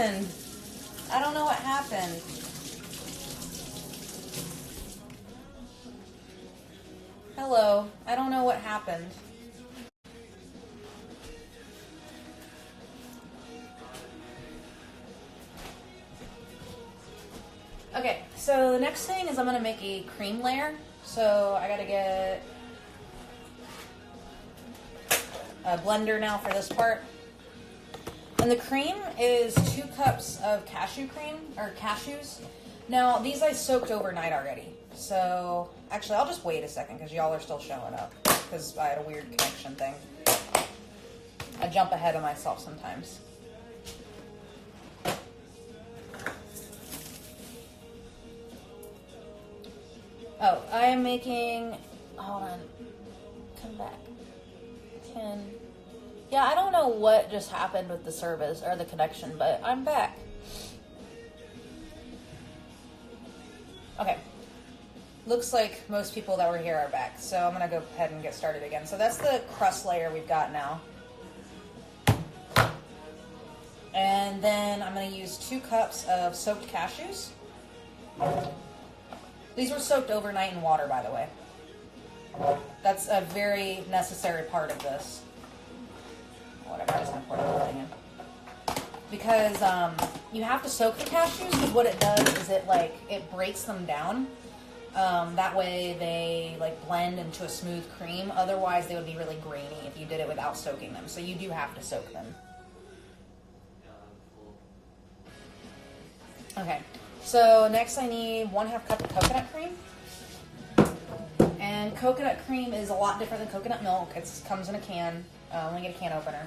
happened? I don't know what happened. Hello. I don't know what happened. Okay, so the next thing is I'm going to make a cream layer. So I got to get a blender now for this part. And the cream is 2 cups of cashew cream, or cashews. Now, these I soaked overnight already. So, actually, I'll just wait a second because y'all are still showing up. Because I had a weird connection thing. I jump ahead of myself sometimes. Oh, I am making, hold on, come back, 10, yeah, I don't know what just happened with the service, or the connection, but I'm back. Okay, looks like most people that were here are back, so I'm going to go ahead and get started again. So that's the crust layer we've got now. And then I'm going to use 2 cups of soaked cashews. These were soaked overnight in water, by the way. That's a very necessary part of this. Whatever, I'm just going to pour the whole thing in. Because you have to soak the cashews, because what it does is it breaks them down. That way they blend into a smooth cream. Otherwise they would be really grainy if you did it without soaking them. So you do have to soak them. Okay. So next I need 1/2 cup of coconut cream. And coconut cream is a lot different than coconut milk. It comes in a can. Let me get a can opener.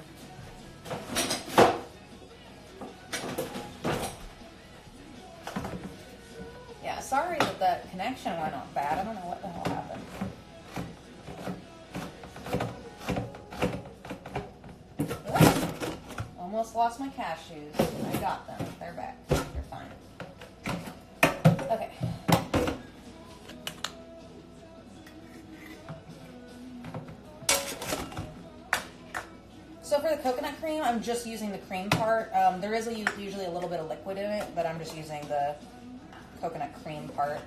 Yeah, sorry that that connection went off bad. I don't know what the hell happened. Oh, almost lost my cashews. I got them. They're back. They're fine. Okay. So for the coconut cream, I'm just using the cream part. There is usually a little bit of liquid in it, but I'm just using the coconut cream part.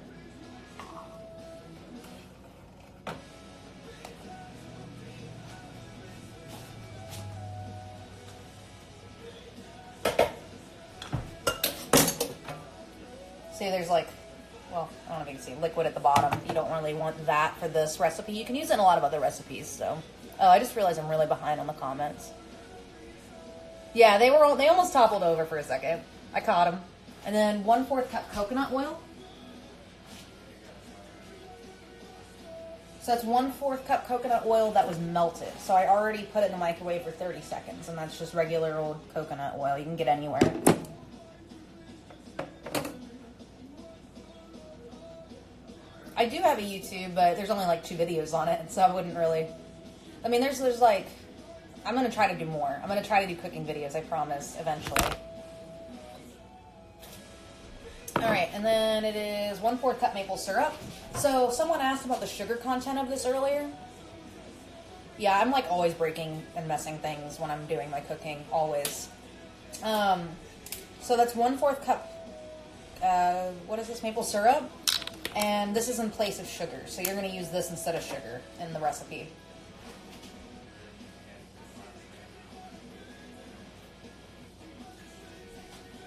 See, there's well, I don't know if you can see liquid at the bottom. You don't really want that for this recipe. You can use it in a lot of other recipes, so. Oh, I just realized I'm really behind on the comments. Yeah, they almost toppled over for a second. I caught them. And then 1/4 cup coconut oil. So that's 1/4 cup coconut oil that was melted. So I already put it in the microwave for 30 seconds, and that's just regular old coconut oil. You can get anywhere. I do have a YouTube, but there's only 2 videos on it, so I wouldn't really. I mean, there's I'm going to try to do more. I'm going to try to do cooking videos, I promise, eventually. Alright, and then it is 1/4 cup maple syrup. So, someone asked about the sugar content of this earlier. Yeah, I'm always breaking and messing things when I'm doing my cooking, always. So that's 1/4 cup, what is this, maple syrup? And this is in place of sugar, so you're going to use this instead of sugar in the recipe.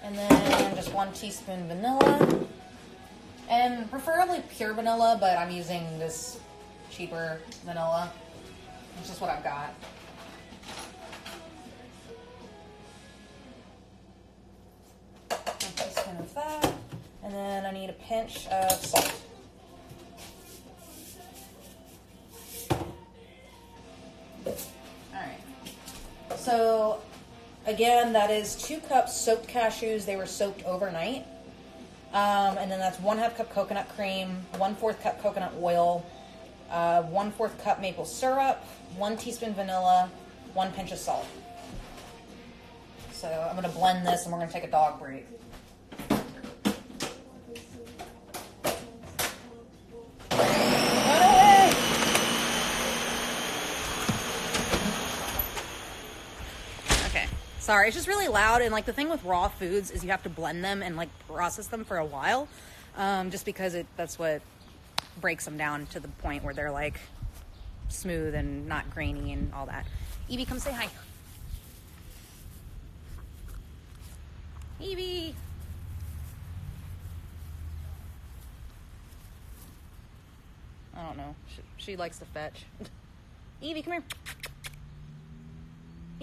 And then just 1 teaspoon vanilla. And preferably pure vanilla, but I'm using this cheaper vanilla. It's just what I've got. A teaspoon of that. And then I need a pinch of salt. Alright. So, again, that is 2 cups soaked cashews. They were soaked overnight. And then that's 1/2 cup coconut cream, 1/4 cup coconut oil, 1/4 cup maple syrup, 1 teaspoon vanilla, 1 pinch of salt. So I'm going to blend this and we're going to take a dog break. Sorry, it's just really loud, and like the thing with raw foods is you have to blend them and like process them for a while, just because that's what breaks them down to the point where they're like smooth and not grainy and all that. Evie, come say hi. Evie. I don't know. She likes to fetch. Evie, come here.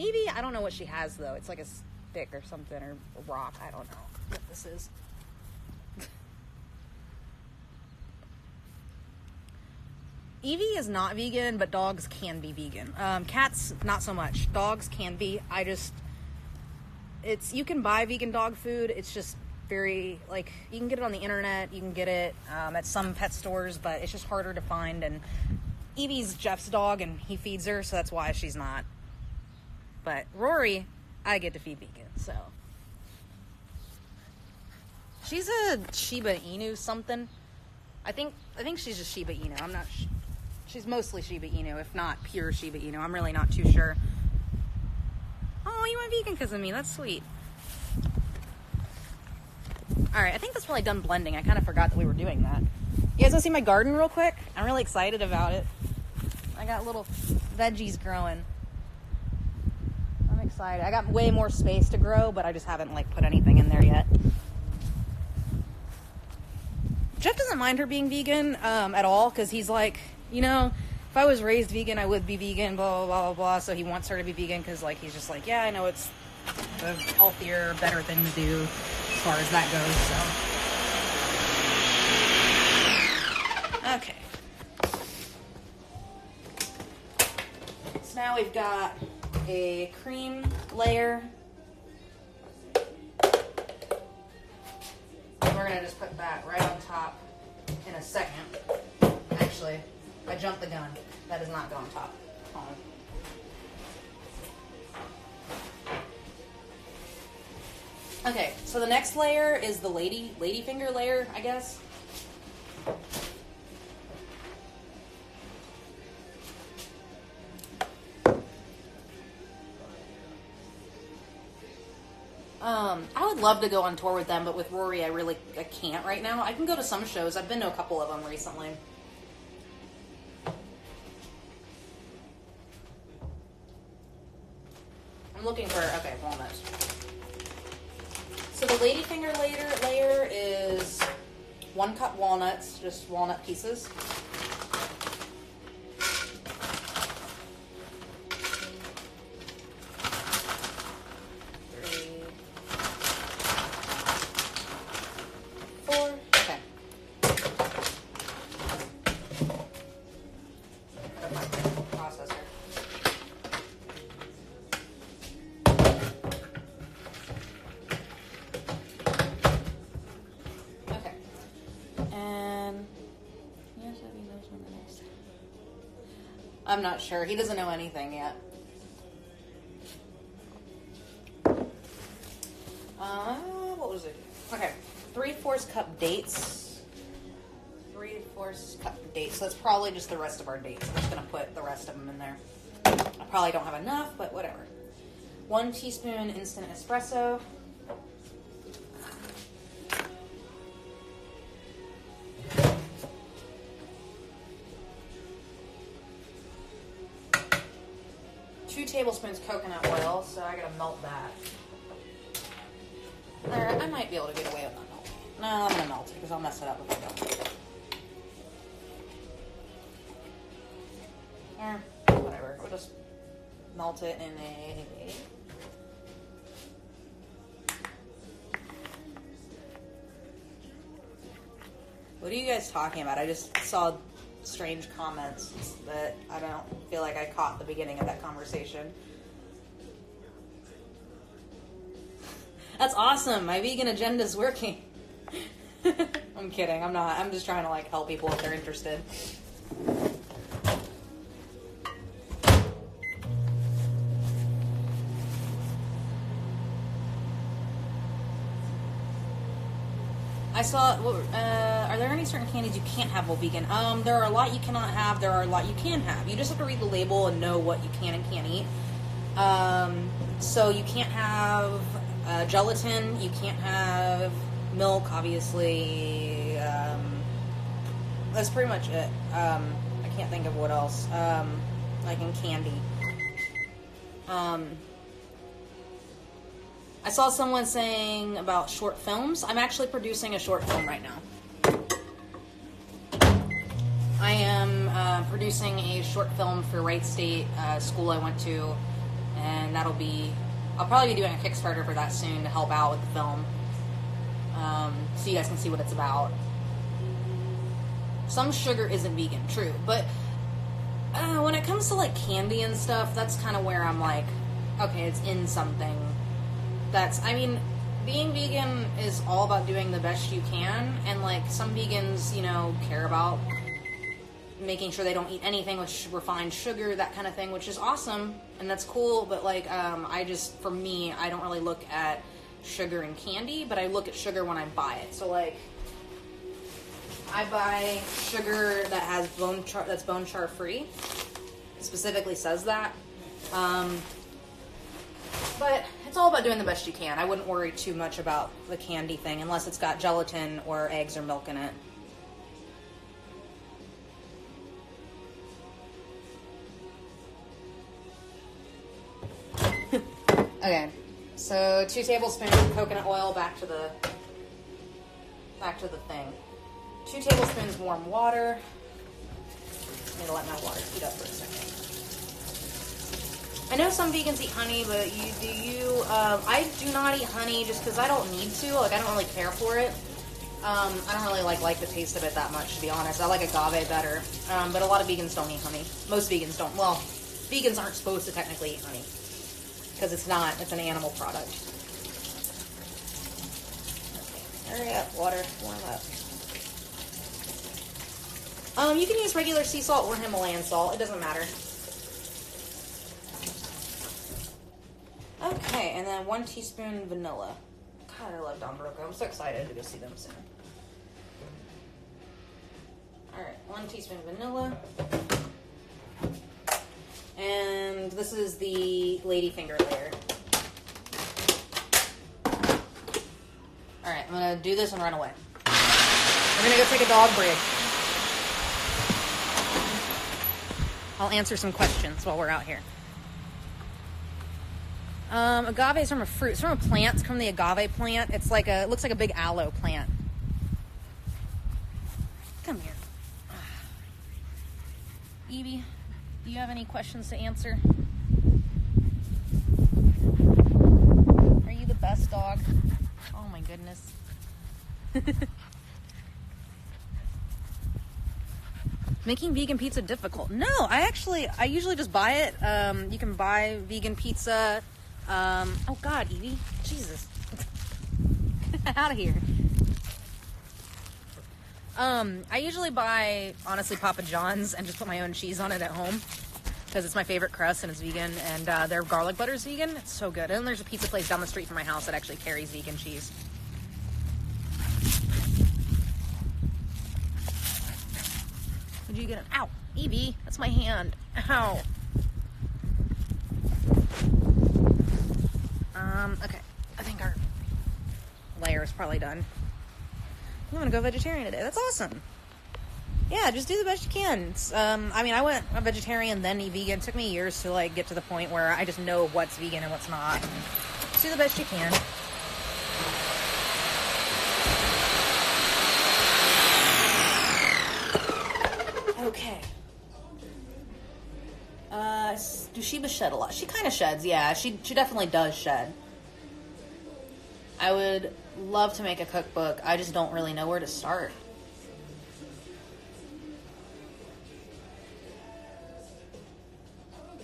Evie, I don't know what she has though. It's like a stick or something, or a rock. I don't know what this is. Evie is not vegan, but dogs can be vegan. Cats, not so much. Dogs can be. You can buy vegan dog food. It's just very, like, you can get it on the internet. You can get it at some pet stores, but it's just harder to find. And Evie's Jeff's dog, and he feeds her, so that's why she's not. But Rory, I get to feed vegan, so. She's a Shiba Inu something. I think she's just Shiba Inu. I'm not. She's mostly Shiba Inu, if not pure Shiba Inu. I'm really not too sure. Oh, you went vegan because of me. That's sweet. All right, I think that's probably done blending. I kind of forgot that we were doing that. You guys want to see my garden real quick? I'm really excited about it. I got little veggies growing. I'm excited. I got way more space to grow, but I just haven't like put anything in there yet. Jeff doesn't mind her being vegan at all, because he's like, you know, if I was raised vegan, I would be vegan, blah, blah, blah, blah, blah. So he wants her to be vegan because, like, he's just like, yeah, I know it's a healthier, better thing to do as far as that goes, so. Okay. So now we've got a cream layer. We're going to just put that right on top in a second. Actually, I jumped the gun. That does not go on top. Hold on. Okay, so the next layer is the lady finger layer, I guess. I would love to go on tour with them, but with Rory, I can't right now. I can go to some shows. I've been to a couple of them recently. I'm looking for, okay, walnuts. So the ladyfinger layer is 1 cup walnuts, just walnut pieces. I'm not sure. He doesn't know anything yet. What was it? Okay, 3/4 cup dates. 3/4 cup dates. So that's probably just the rest of our dates. I'm just gonna put the rest of them in there. I probably don't have enough, but whatever. 1 teaspoon instant espresso. Tablespoons coconut oil, so I gotta melt that. Alright, I might be able to get away with not melting it. No, I'm gonna melt it because I'll mess it up if I don't. Or whatever, we'll just melt it in a. What are you guys talking about? I just saw strange comments that I don't feel like I caught the beginning of that conversation. That's awesome. My vegan agenda is working. I'm kidding. I'm not. I'm just trying to like help people if they're interested. I saw, are there any certain candies you can't have while vegan? There are a lot you cannot have, there are a lot you can have. You just have to read the label and know what you can and can't eat. So you can't have gelatin, you can't have milk, obviously. That's pretty much it. I can't think of what else. Like in candy. I saw someone saying about short films. I'm actually producing a short film right now. I am producing a short film for Wright State school I went to, and I'll probably be doing a Kickstarter for that soon to help out with the film, so you guys can see what it's about. Some sugar isn't vegan, true, but when it comes to like candy and stuff, that's kind of where I'm like, okay, it's in something. Being vegan is all about doing the best you can, and like some vegans, care about making sure they don't eat anything with refined sugar, that kind of thing, which is awesome, and that's cool, but like, for me, I don't really look at sugar and candy, but I look at sugar when I buy it. So like, I buy sugar that has that's bone char free. It specifically says that. But it's all about doing the best you can. I wouldn't worry too much about the candy thing unless it's got gelatin or eggs or milk in it. Okay, so 2 tablespoons of coconut oil, back to the thing. 2 tablespoons warm water. I need to let my water heat up for a second. I know some vegans eat honey, but I do not eat honey just because I don't need to. Like, I don't really care for it. I don't really like the taste of it that much, to be honest. I like agave better. But a lot of vegans don't eat honey. Most vegans don't. Well, vegans aren't supposed to technically eat honey because it's an animal product. Okay, hurry up, water, warm up. You can use regular sea salt or Himalayan salt. It doesn't matter. Okay, and then 1 teaspoon vanilla. God, I love Don Broco. I'm so excited to go see them soon. Alright, 1 teaspoon vanilla. And this is the ladyfinger layer. Alright, I'm going to do this and run away. We're going to go take a dog break. I'll answer some questions while we're out here. Agave is from a fruit. It's from a plant. It's from the agave plant. It looks like a big aloe plant. Come here. Evie, do you have any questions to answer? Are you the best dog? Oh my goodness. Making vegan pizza difficult? No, I usually just buy it. You can buy vegan pizza. Oh God, Evie. Jesus. Get out of here. I usually buy, honestly, Papa John's and just put my own cheese on it at home because it's my favorite crust and it's vegan, and their garlic butter is vegan. It's so good. And there's a pizza place down the street from my house that actually carries vegan cheese. Would you get an... Ow! Evie, that's my hand. Ow. Okay. I think our layer is probably done. I'm gonna go vegetarian today. That's awesome. Yeah, just do the best you can. I went a vegetarian, then vegan. It took me years to get to the point where I just know what's vegan and what's not. Just do the best you can. Okay. Does Sheba shed a lot? She kind of sheds, yeah. She definitely does shed. I would love to make a cookbook. I just don't really know where to start.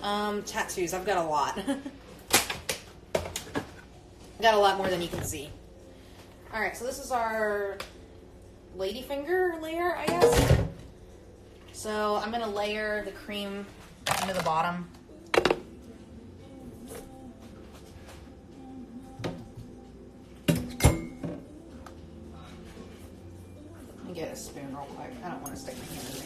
Tattoos. I've got a lot. I've got a lot more than you can see. Alright, so this is our ladyfinger layer, I guess. So I'm going to layer the cream into the bottom. Let me get a spoon real quick. I don't want to stick my hand in there.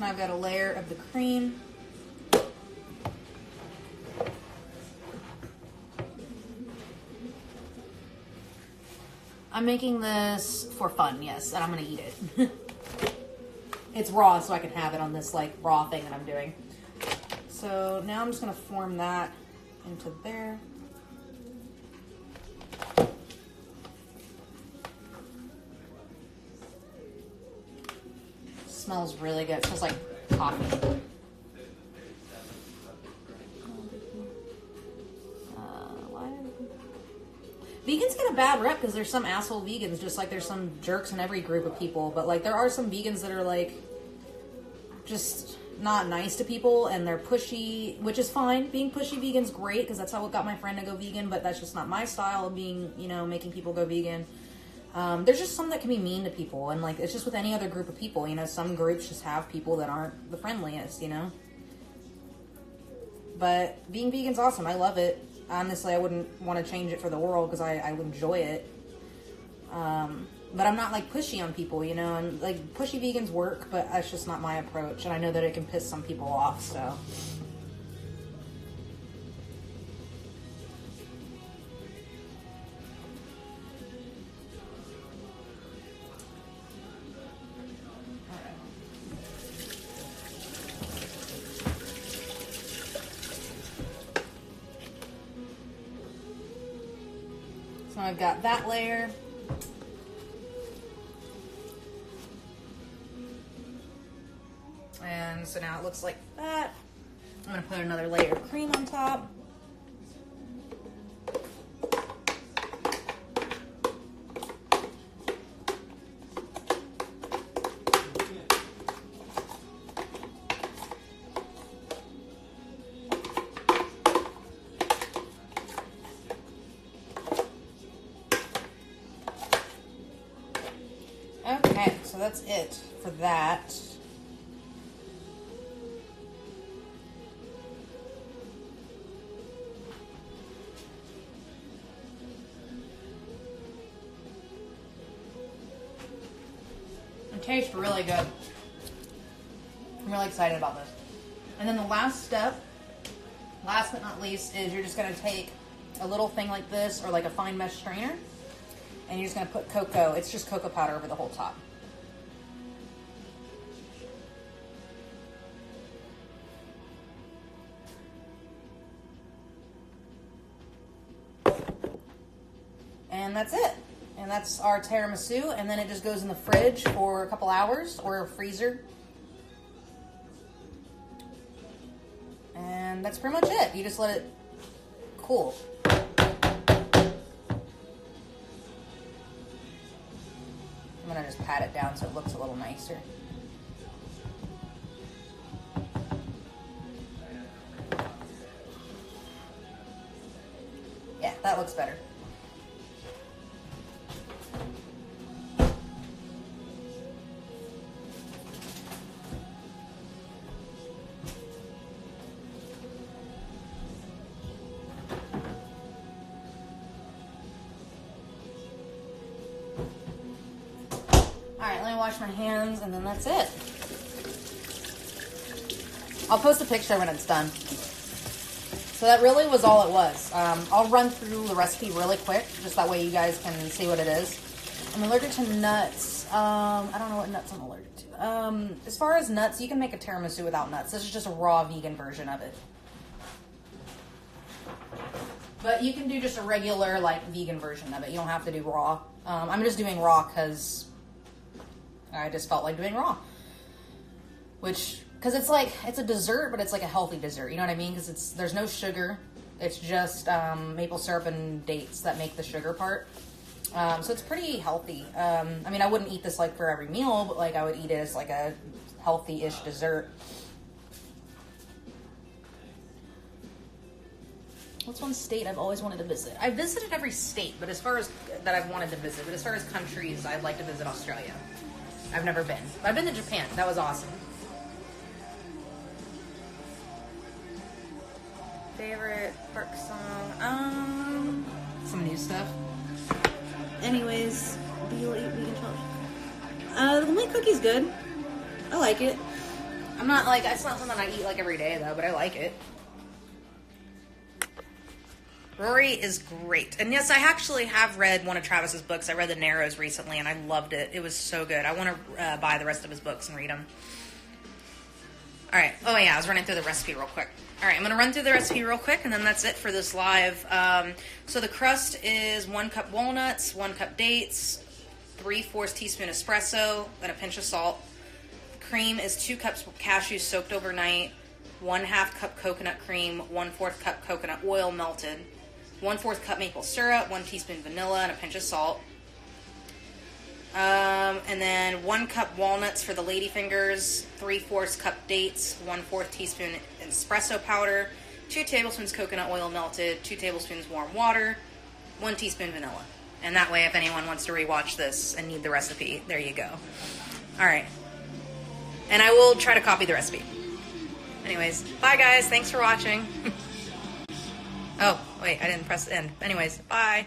now I've got a layer of the cream. I'm making this for fun, yes, and I'm gonna eat it. It's raw, so I can have it on this like raw thing that I'm doing. So now I'm just gonna form that into there. Smells really good. It smells like coffee. Vegans get a bad rep because there's some asshole vegans, just like there's some jerks in every group of people. But like there are some vegans that are like just not nice to people and they're pushy, which is fine. Being pushy vegan's great because that's how it got my friend to go vegan. But that's just not my style of being, you know, making people go vegan. There's just some that can be mean to people, and like it's just with any other group of people. You know, some groups just have people that aren't the friendliest. You know. But being vegan's awesome. I love it. Honestly, I wouldn't want to change it for the world because I enjoy it. But I'm not like pushy on people, you know, and like pushy vegans work, but that's just not my approach. And I know that it can piss some people off, so. So I've got that layer. And so now it looks like that. I'm going to put another layer of cream on top. Okay, so that's it for that. It tastes really good. I'm really excited about this. And then the last step, last but not least, is you're just going to take a little thing like this or like a fine mesh strainer, and you're just going to put cocoa. It's just cocoa powder over the whole top. And that's it. And that's our tiramisu, and then it just goes in the fridge for a couple hours or a freezer. And that's pretty much it. You just let it cool. I'm gonna just pat it down so it looks a little nicer. Yeah, that looks better. Alright, let me wash my hands, and then that's it. I'll post a picture when it's done. So that really was all it was. I'll run through the recipe really quick, just that way you guys can see what it is. I'm allergic to nuts. I don't know what nuts I'm allergic to. As far as nuts, you can make a tiramisu without nuts. This is just a raw vegan version of it. But you can do just a regular, like, vegan version of it. You don't have to do raw. I'm just doing raw because I just felt like doing raw. Because it's like, it's a dessert, but it's like a healthy dessert. You know what I mean? Because there's no sugar. It's just maple syrup and dates that make the sugar part. So it's pretty healthy. I mean, I wouldn't eat this like for every meal, but like I would eat it as like a healthy-ish dessert. What's one state I've always wanted to visit? I've visited every state, but as far as that I've wanted to visit, but as far as countries, I'd like to visit Australia. I've never been. But I've been to Japan. That was awesome. Favorite park song? Some new stuff. Anyways, do you eat vegan challenge? The milk cookie's good. I like it. I'm not like, it's not something I eat like every day though, but I like it. Rory is great. And yes, I actually have read one of Travis's books. I read The Narrows recently and I loved it. It was so good. I want to buy the rest of his books and read them. All right. Oh yeah, I was running through the recipe real quick. All right, I'm going to run through the recipe real quick, and then that's it for this live. So the crust is 1 cup walnuts, 1 cup dates, 3/4 teaspoon espresso, and a pinch of salt. Cream is 2 cups cashews soaked overnight, 1/2 cup coconut cream, 1/4 cup coconut oil melted, 1/4 cup maple syrup, 1 teaspoon vanilla, and a pinch of salt. And then 1 cup walnuts for the ladyfingers, 3/4 cup dates, 1/4 teaspoon espresso powder, 2 tablespoons coconut oil melted, 2 tablespoons warm water, 1 teaspoon vanilla. And that way, if anyone wants to rewatch this and need the recipe, there you go. All right. And I will try to copy the recipe. Anyways, bye guys. Thanks for watching. Oh, wait, I didn't press end. Anyways, bye.